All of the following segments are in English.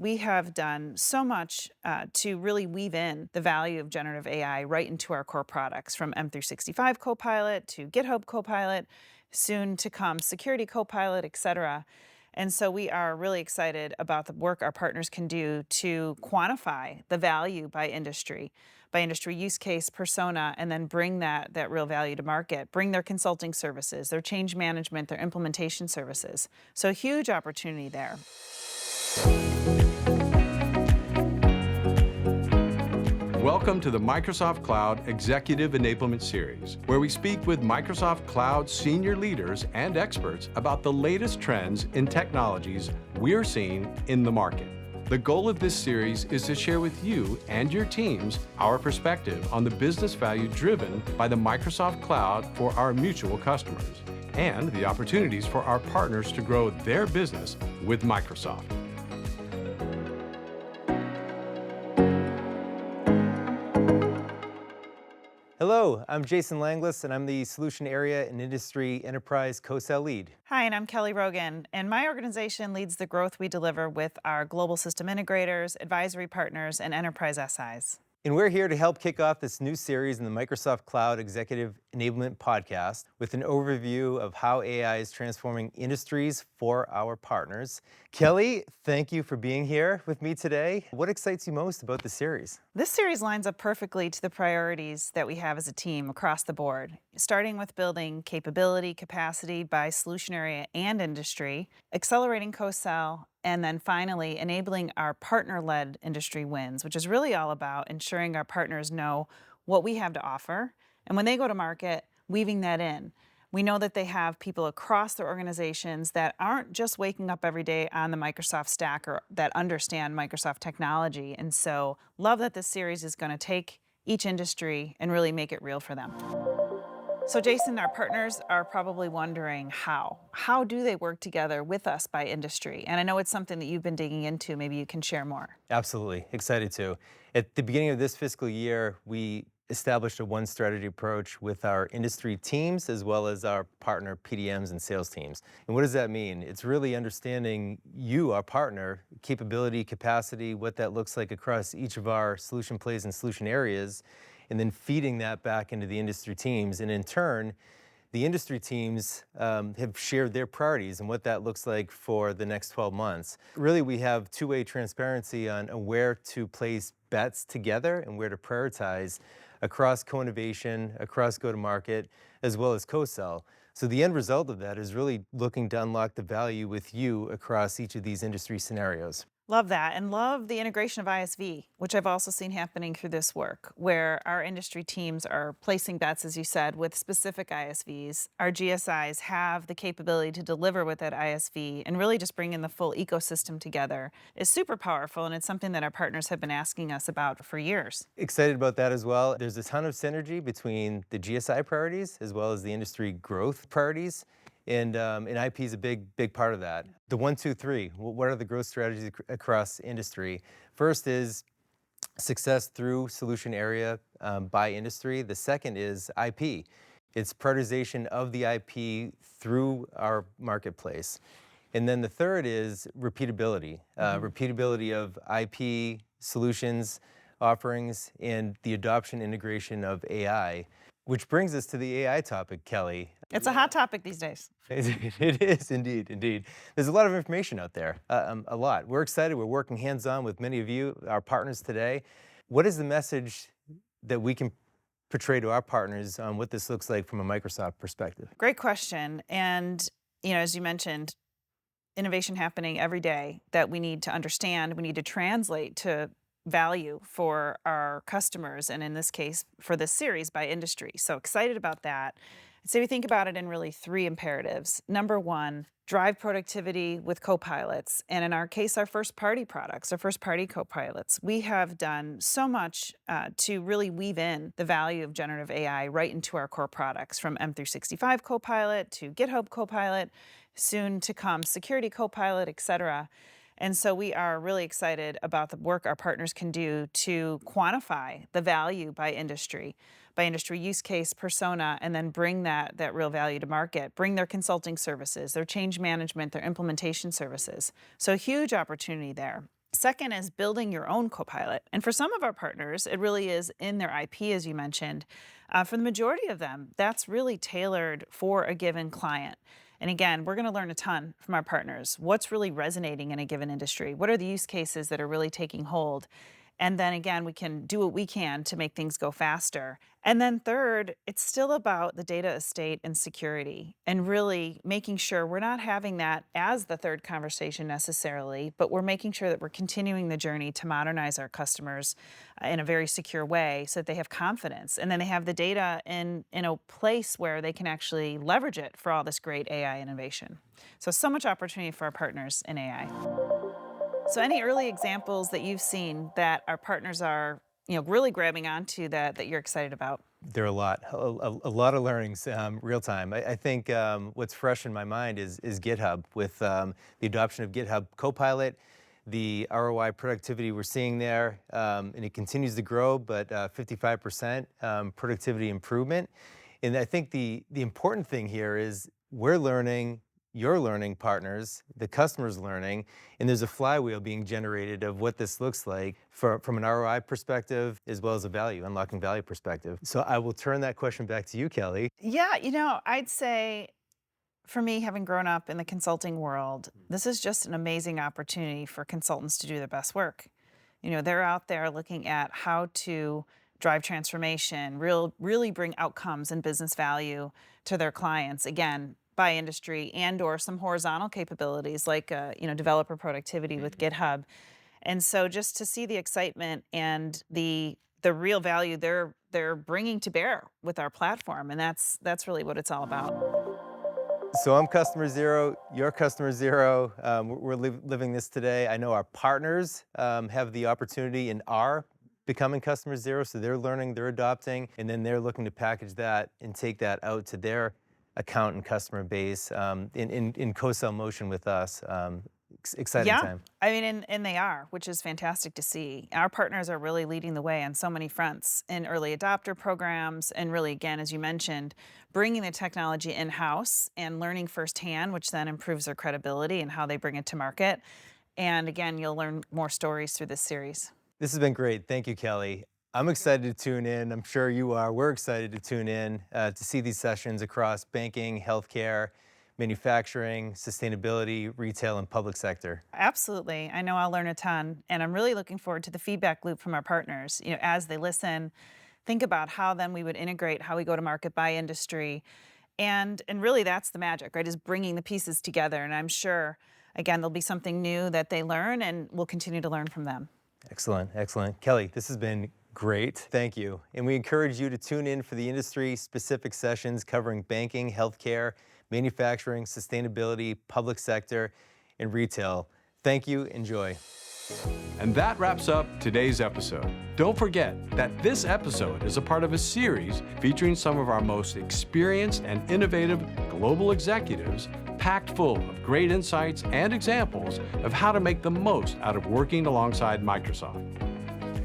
We have done so much to really weave in the value of generative AI right into our core products, from M365 Copilot to GitHub Copilot, soon to come Security Copilot, etc. And so we are really excited about the work our partners can do to quantify the value by industry use case, persona, and then bring that real value to market, bring their consulting services, their change management, their implementation services. So huge opportunity there. Welcome to the Microsoft Cloud Executive Enablement Series, where we speak with Microsoft Cloud senior leaders and experts about the latest trends in technologies we're seeing in the market. The goal of this series is to share with you and your teams our perspective on the business value driven by the Microsoft Cloud for our mutual customers, and the opportunities for our partners to grow their business with Microsoft. Hello, I'm Jason Langlais, and I'm the Solution Area and Industry Enterprise Co-Sell Lead. Hi, and I'm Kelly Rogan, and my organization leads the growth we deliver with our global system integrators, advisory partners, and enterprise SIs. And we're here to help kick off this new series in the Microsoft Cloud Executive Enablement Podcast with an overview of how AI is transforming industries for our partners. Kelly, thank you for being here with me today. What excites you most about the series? This series lines up perfectly to the priorities that we have as a team across the board, starting with building capability, capacity by solution area and industry, accelerating co-sell, and then finally enabling our partner-led industry wins, which is really all about ensuring our partners know what we have to offer. And when they go to market, weaving that in. We know that they have people across their organizations that aren't just waking up every day on the Microsoft stack or that understand Microsoft technology. And so love that this series is going to take each industry and really make it real for them. So Jason, our partners are probably wondering how. How do they work together with us by industry? And I know it's something that you've been digging into. Maybe you can share more. Absolutely, excited to. At the beginning of this fiscal year, we established a one strategy approach with our industry teams as well as our partner PDMs and sales teams. And what does that mean? It's really understanding you, our partner, capability, capacity, what that looks like across each of our solution plays and solution areas, and then feeding that back into the industry teams. And in turn, the industry teams have shared their priorities and what that looks like for the next 12 months. Really, we have two-way transparency on where to place bets together and where to prioritize across co-innovation, across go-to-market, as well as co-sell. So the end result of that is really looking to unlock the value with you across each of these industry scenarios. Love that, and love the integration of ISV, which I've also seen happening through this work, where our industry teams are placing bets, as you said, with specific ISVs. Our GSIs have the capability to deliver with that ISV, and really just bringing the full ecosystem together is super powerful, and it's something that our partners have been asking us about for years. Excited about that as well. There's a ton of synergy between the GSI priorities as well as the industry growth priorities. And IP is a big part of that. The 1, 2, 3, what are the growth strategies across industry? First is success through solution area by industry. The second is IP. It's prioritization of the IP through our marketplace. And then the third is repeatability. Repeatability of IP solutions, offerings, and the adoption integration of AI. Which brings us to the AI topic, Kelly. It's a hot topic these days. It is indeed. There's a lot of information out there, a lot. We're excited. We're working hands-on with many of you, our partners today. What is the message that we can portray to our partners on what this looks like from a Microsoft perspective? Great question. And as you mentioned, innovation happening every day that we need to understand, we need to translate to value for our customers, and in this case, for this series by industry. So excited about that. So we think about it in really three imperatives. Number one, drive productivity with copilots, and in our case, our first-party products, our first-party copilots. We have done so much to really weave in the value of generative AI right into our core products, from M365 Copilot to GitHub Copilot, soon to come Security Copilot, etc. And so we are really excited about the work our partners can do to quantify the value by industry use case, persona, and then bring that real value to market, bring their consulting services, their change management, their implementation services. So huge opportunity there. Second is building your own Copilot. And for some of our partners, it really is in their IP, as you mentioned. For the majority of them, that's really tailored for a given client. And again, we're going to learn a ton from our partners. What's really resonating in a given industry? What are the use cases that are really taking hold? And then again, we can do what we can to make things go faster. And then third, it's still about the data estate and security and really making sure we're not having that as the third conversation necessarily, but we're making sure that we're continuing the journey to modernize our customers in a very secure way so that they have confidence. And then they have the data in a place where they can actually leverage it for all this great AI innovation. So much opportunity for our partners in AI. So any early examples that you've seen that our partners are, really grabbing onto that you're excited about? There are a lot of learnings real time. I think what's fresh in my mind is GitHub with the adoption of GitHub Copilot, the ROI productivity we're seeing there, and it continues to grow, but 55% productivity improvement. And I think the important thing here is we're learning, you're learning, partners, the customer's learning, and there's a flywheel being generated of what this looks like from an ROI perspective as well as a unlocking value perspective. So I will turn that question back to you, Kelly. Yeah, I'd say for me, having grown up in the consulting world, this is just an amazing opportunity for consultants to do their best work. They're out there looking at how to drive transformation, really bring outcomes and business value to their clients. Again, by industry and or some horizontal capabilities like developer productivity with GitHub. And so just to see the excitement and the real value they're bringing to bear with our platform, and that's really what it's all about. So I'm customer zero, you're customer zero. We're living this today. I know our partners have the opportunity and are becoming customer zero, so they're learning, they're adopting, and then they're looking to package that and take that out to their account and customer base in co-sell motion with us. Exciting time. I mean, and they are, which is fantastic to see. Our partners are really leading the way on so many fronts in early adopter programs, and really, again, as you mentioned, bringing the technology in-house and learning firsthand, which then improves their credibility and how they bring it to market. And again, you'll learn more stories through this series. This has been great. Thank you, Kelly. I'm excited to tune in. I'm sure you are. We're excited to tune in to see these sessions across banking, healthcare, manufacturing, sustainability, retail, and public sector. Absolutely. I know I'll learn a ton, and I'm really looking forward to the feedback loop from our partners. As they listen, think about how then we would integrate how we go to market by industry. And really that's the magic, right? Is bringing the pieces together. And I'm sure, again, there'll be something new that they learn, and we'll continue to learn from them. Excellent, excellent. Kelly, this has been great. Thank you. And we encourage you to tune in for the industry-specific sessions covering banking, healthcare, manufacturing, sustainability, public sector, and retail. Thank you. Enjoy. And that wraps up today's episode. Don't forget that this episode is a part of a series featuring some of our most experienced and innovative global executives, packed full of great insights and examples of how to make the most out of working alongside Microsoft.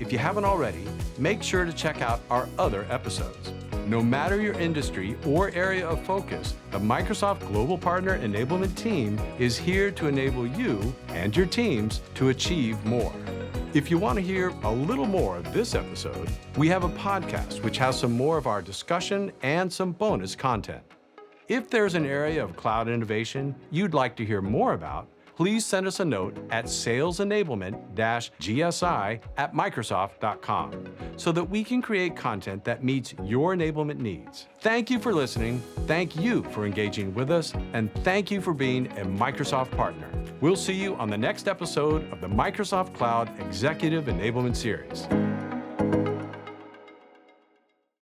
If you haven't already, make sure to check out our other episodes. No matter your industry or area of focus, the Microsoft Global Partner Enablement Team is here to enable you and your teams to achieve more. If you want to hear a little more of this episode, we have a podcast which has some more of our discussion and some bonus content. If there's an area of cloud innovation you'd like to hear more about, please send us a note at salesenablement-gsi@microsoft.com so that we can create content that meets your enablement needs. Thank you for listening, thank you for engaging with us, and thank you for being a Microsoft partner. We'll see you on the next episode of the Microsoft Cloud Executive Enablement Series.